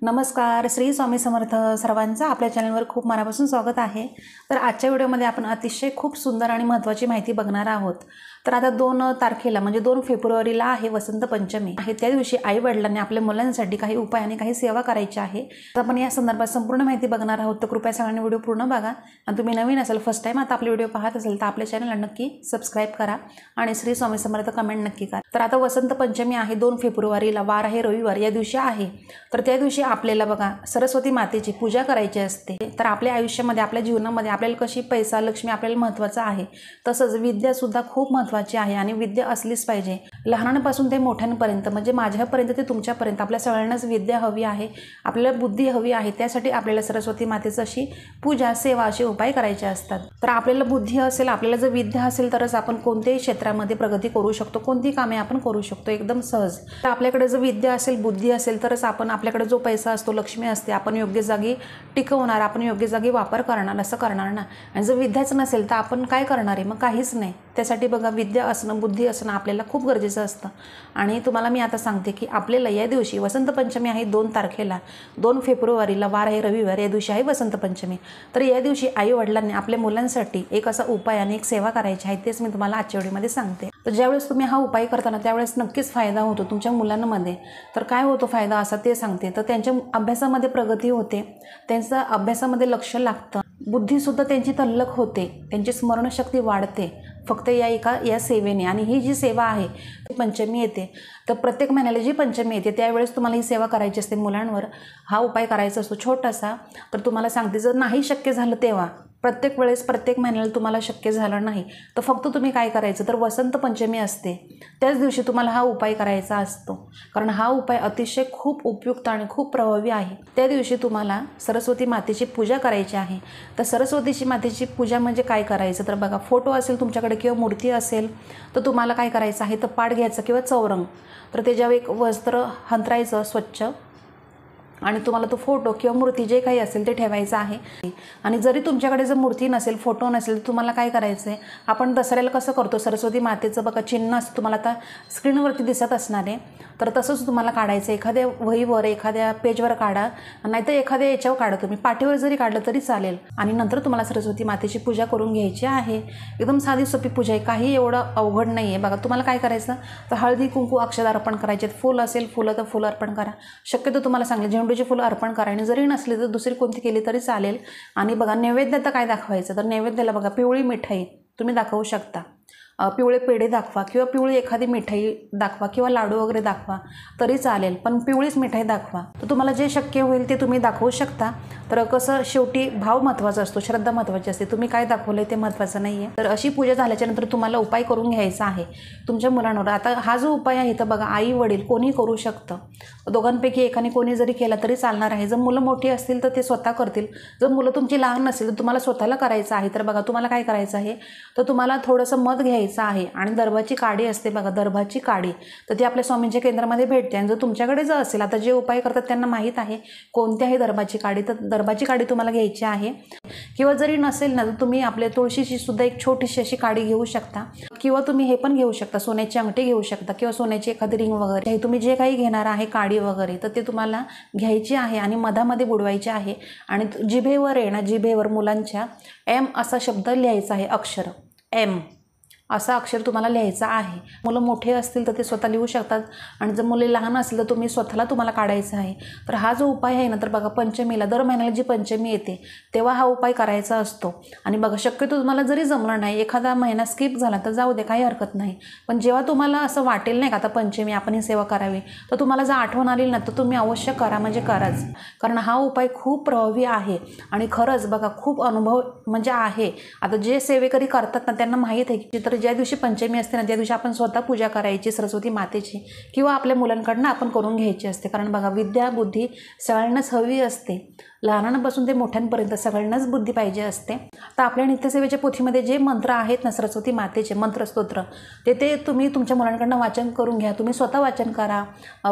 नमस्कार, श्री स्वामी समर्थ सर्वांचं आपल्या चॅनलवर खूप मनापासून स्वागत आहे। तर आजच्या व्हिडिओमध्ये आपण अतिशय खूप सुंदर आणि महत्त्वाची माहिती बघणार आहोत। तर आता 2 तारखेला म्हणजे 2 फेब्रुवारीला आहे वसंत पंचमी आहे। त्या दिवशी आई वडिलांनी आपल्या मुलांसाठी काही उपाय आणि काही सेवा करायची आहे। तर आपण या संदर्भात संपूर्ण माहिती बघणार आहोत। तर कृपया सगळ्यांनी व्हिडिओ पूर्ण बघा आणि तुम्ही नवीन असाल, फर्स्ट टाइम आता आपले व्हिडिओ पाहत असेल तर आपल्या चॅनलला नक्की सबस्क्राइब करा आणि श्री स्वामी समर्थ कमेंट नक्की करा। तर आता वसंत पंचमी आहे 2 फेब्रुवारीला, वार आहे रविवार, या दिवशी आहे। तर त्या दिवशी आपल्याला बघा सरस्वती मातेची पूजा करायची असते। तर आपल्या आयुष्यामध्ये, आपल्या जीवनामध्ये आपल्याला कशी पैसा लक्ष्मी आपल्याला महत्त्वाचं आहे, तसंच विद्या सुद्धा खूप महत्त्वाची आहे आणि विद्या असलीच पाहिजे। लहानांपासून ते मोठ्यांपर्यंत, म्हणजे माझ्यापर्यंत ते तुमच्यापर्यंत आपल्या सगळ्यांनाच विद्या हवी आहे, आपल्याला बुद्धी हवी आहे। त्यासाठी आपल्याला सरस्वती मातेची अशी पूजा, सेवा, असे उपाय करायचे असतात। तर आपल्याला बुद्धी असेल, आपल्याला जर विद्या असेल तरच आपण कोणत्याही क्षेत्रामध्ये प्रगती करू शकतो, कोणतीही कामे आपण करू शकतो एकदम सहज। तर आपल्याकडे जर विद्या असेल, बुद्धी असेल तरच आपण, आपल्याकडे जो पैसा असतो, लक्ष्मी असते, आपण योग्य जागी टिकवणार, आपण योग्य जागी वापर करणार, असं करणार ना। आणि जर विद्याच नसेल तर आपण काय करणार आहे, मग काहीच नाही। त्यासाठी बघा विद्या असणं, बुद्धी असणं आपल्याला खूप गरजेचं असतं। आणि तुम्हाला मी आता सांगते की आपल्याला या दिवशी वसंत पंचमी आहे 2 तारखेला, 2 फेब्रुवारीला, वार आहे रविवार, या दिवशी आहे वसंत पंचमी। तर या दिवशी आई वडिलांनी आपल्या मुलांसाठी एक असा उपाय आणि एक सेवा करायची आहे, तेच मी तुम्हाला आजच्या व्हिडिओमध्ये सांगते। तर ज्यावेळेस तुम्ही हा उपाय करताना त्यावेळेस नक्कीच फायदा होतो तुमच्या मुलांमध्ये। तर काय होतो फायदा असा ते सांगते। तर त्यांच्या अभ्यासामध्ये प्रगती होते, त्यांचं अभ्यासामध्ये लक्ष लागतं, बुद्धीसुद्धा त्यांची तल्लख होते, त्यांची स्मरणशक्ती वाढते फक्त या सेवेने। आणि ही जी सेवा आहे पंचमी येते, तर प्रत्येक महिन्याला जी पंचमी येते त्यावेळेस तुम्हाला ही सेवा करायची असते, मुलांवर हा उपाय करायचा असतो छोटासा। तर तुम्हाला सांगते, जर नाही शक्य झालं तेव्हा, प्रत्येक वेळेस प्रत्येक महिन्याला तुम्हाला शक्य झालं नाही तर फक्त तुम्ही काय करायचं, तर वसंत पंचमी असते त्याच दिवशी तुम्हाला हा उपाय करायचा असतो, कारण हा उपाय अतिशय खूप उपयुक्त आणि खूप प्रभावी आहे। त्या दिवशी तुम्हाला सरस्वती मातेची पूजा करायची आहे। तर सरस्वतीची मातेची पूजा म्हणजे काय करायचं, तर बघा फोटो असेल तुमच्याकडे किंवा मूर्ती असेल तर तुम्हाला काय करायचं आहे, तर पाट घ्यायचं किंवा चौरंग, तर त्याच्यावर एक वस्त्र हंतरायचं स्वच्छ आणि तुम्हाला तो फोटो किंवा मूर्ती जे काही असेल ते ठेवायचं आहे। आणि जरी तुमच्याकडे जर मूर्ती नसेल, फोटो नसेल, तर तुम्हाला काय करायचं आहे, आपण दसऱ्याला कसं करतो, सरस्वती मातेचं बघा चिन्ह असतं, तुम्हाला आता स्क्रीनवरती दिसत असणार आहे, तर तसंच तुम्हाला काढायचं। एखाद्या वहीवर, एखाद्या पेजवर काढा, नाहीतर एखाद्या याच्यावर काढा, तुम्ही पाठीवर जरी काढलं तरी चालेल। आणि नंतर तुम्हाला सरस्वती मातेची पूजा करून घ्यायची आहे। एकदम साधी सोपी पूजा आहे, काही एवढं अवघड नाही आहे। बघा तुम्हाला काय करायचं, तर हळदी कुंकू अक्षत अर्पण करायचे, फूल असेल फुलं तर फुलं अर्पण करा, शक्यतो तुम्हाला सांगले झेंडूची फुलं अर्पण करा, आणि जरी नसली तर दुसरी कोणती केली तरी चालेल। आणि बघा नैवेद्यात काय दाखवायचं, तर नैवेद्याला बघा पिवळी मिठाई तुम्ही दाखवू शकता, पिवळे पेढे दाखवा किंवा पिवळी एखादी मिठाई दाखवा किंवा लाडू वगैरे दाखवा तरी चालेल, पण पिवळीच मिठाई दाखवा। तर तुम्हाला जे शक्य होईल ते तुम्ही दाखवू शकता। तर कसं शेवटी भाव महत्त्वाचा असतो, श्रद्धा महत्त्वाची असते, तुम्ही काय दाखवलंय ते महत्त्वाचं नाही आहे। तर अशी पूजा झाल्याच्या नंतर तुम्हाला उपाय करून घ्यायचा आहे तुमच्या मुलांवर। आता हा जो उपाय आहे तर बघा आई वडील कोणी करू शकतं, दोघांपैकी एकाने कोणी जरी केला तरी चालणार आहे। जर मुलं मोठी असतील तर ते स्वतः करतील, जर मुलं तुमची लहान नसेल तर तुम्हाला स्वतःला करायचं आहे। तर बघा तुम्हाला काय करायचं आहे, तर तुम्हाला थोडंसं मध घ्यायचं आहे आणि दर्भाची काडी असते बघा, दर्भाची काडी, तर ती आपल्या स्वामींच्या केंद्रामध्ये भेटते। आणि जर तुमच्याकडे जर असेल, आता जे उपाय करतात त्यांना माहीत आहे कोणत्याही दर्भाची काडी, तर दर्भाची काडी तुम्हाला घ्यायची आहे। किंवा जरी नसेल ना तर तुम्ही आपल्या तुळशीची सुद्धा एक छोटीशी अशी काडी घेऊ शकता, किंवा तुम्ही हे पण घेऊ शकता, सोन्याची अंगठी घेऊ शकता किंवा सोन्याची एखादी रिंग वगैरे, हे तुम्ही जे काही घेणार आहे काडी वगैरे, तर ते तुम्हाला घ्यायची आहे आणि मधामध्ये बुडवायचे आहे। आणि जिभेवर आहे ना, जिभेवर मुलांच्या एम असा शब्द लिहायचा आहे, अक्षर एम असा अक्षर तुम्हाला लिहायचा आहे। मुलं मोठे असतील तर ते स्वतः लिहू शकतात, आणि जर मुले लहान असतील तर तुम्हाला काढायचं आहे। तर हा जो उपाय आहे ना, तर बघा पंचमीला, दर महिन्याला जी पंचमी येते तेव्हा हा उपाय करायचा असतो। आणि बघा शक्यतो तुम्हाला जरी जमलं नाही, एखादा महिना स्किप झाला तर जाऊ दे, काही हरकत नाही, पण जेव्हा तुम्हाला असं वाटेल नाही का आता पंचमी आपण ही सेवा करावी, तर तुम्हाला जर आठवण आली ना तर तुम्ही अवश्य करा, म्हणजे कराच, कारण हा उपाय खूप प्रभावी आहे। आणि खरंच बघा खूप अनुभव म्हणजे आहे। आता जे सेवेकरी करतात ना त्यांना माहीत आहे की तर ज्या दिवशी पंचमी असते ना त्या दिवशी आपण स्वतः पूजा करायची सरस्वती मातेची, किंवा आपल्या मुलांकडनं आपण करून घ्यायची असते। कारण बघा विद्या बुद्धी सगळ्यांनाच हवी असते, लहानांपासून ते मोठ्यांपर्यंत सगळ्यांनाच बुद्धी पाहिजे असते। तर आपल्या नित्यसेवेच्या पोथीमध्ये जे मंत्र आहेत ना सरस्वती मातेचे मंत्रस्तोत्र, ते तुम्ही तुमच्या मुलांकडनं वाचन करून घ्या, तुम्ही स्वतः वाचन करा,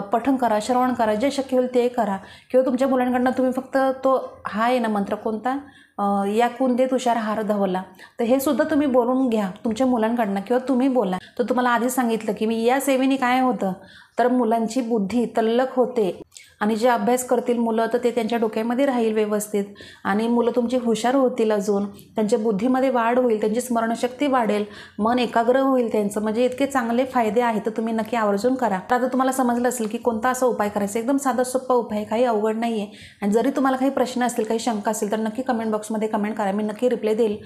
पठण करा, श्रवण करा, जे शक्य होईल ते करा। किंवा तुमच्या मुलांकडनं तुम्ही फक्त तो हा आहे ना मंत्र कोणता, या कुंदे तुषार हार धवला, तर हे सुद्धा तुम्ही बोलून घ्या तुमच्या मुलांकडनं किंवा तुम्ही बोला। तर तुम्हाला आधी सांगितलं की मी या सेवेने काय होतं, तर मुलांची बुद्धी तल्लख होते आणि जे अभ्यास करतील मुलं तर ते त्यांच्या डोक्यामध्ये राहील व्यवस्थित आणि मुलं तुमची हुशार होतील, अजून त्यांच्या बुद्धीमध्ये वाढ होईल, त्यांची स्मरणशक्ती वाढेल, मन एकाग्र होईल त्यांचं. म्हणजे इतके चांगले फायदे आहेत, तर तुम्ही नक्की आवर्जून करा. तर आता तुम्हाला समजलं असेल की कोणता असा उपाय करायचा. एकदम साधा सोपा उपाय आहे, काही अवघड नाही आहे. आणि जरी तुम्हाला काही प्रश्न असतील, काही शंका असेल तर नक्की कमेंट बॉक्समध्ये कमेंट करा, मी नक्की रिप्लाय देईल.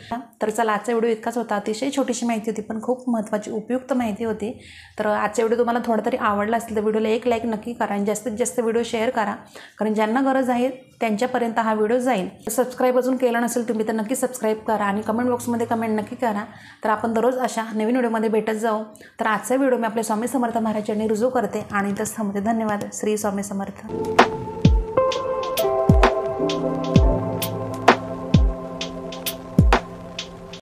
तर चला, आजचा व्हिडिओ इतकाच होता. अतिशय छोटीशी माहिती होती पण खूप महत्त्वाची उपयुक्त माहिती होती. तर आजचा व्हिडिओ तुम्हाला थोडा तरी आवडला असेल तर व्हिडिओला एक लाईक नक्की करा आणि जास्तीत जास्त व्हिडिओ शेअर करा, कारण ज्यांना गरज आहे त्यांच्यापर्यंत हा व्हिडिओ जाईल. सबस्क्राईब अजून केलं नसेल तुम्ही तर नक्की सबस्क्राईब करा आणि कमेंट बॉक्समध्ये कमेंट नक्की करा. तर आपण दररोज अशा नवीन व्हिडिओमध्ये भेटत जाऊ. तर आजचा व्हिडिओ मी आपल्या स्वामी समर्थ महाराज यांनी रुजू करते आणि इथंच थांबते. धन्यवाद. श्री स्वामी समर्थ.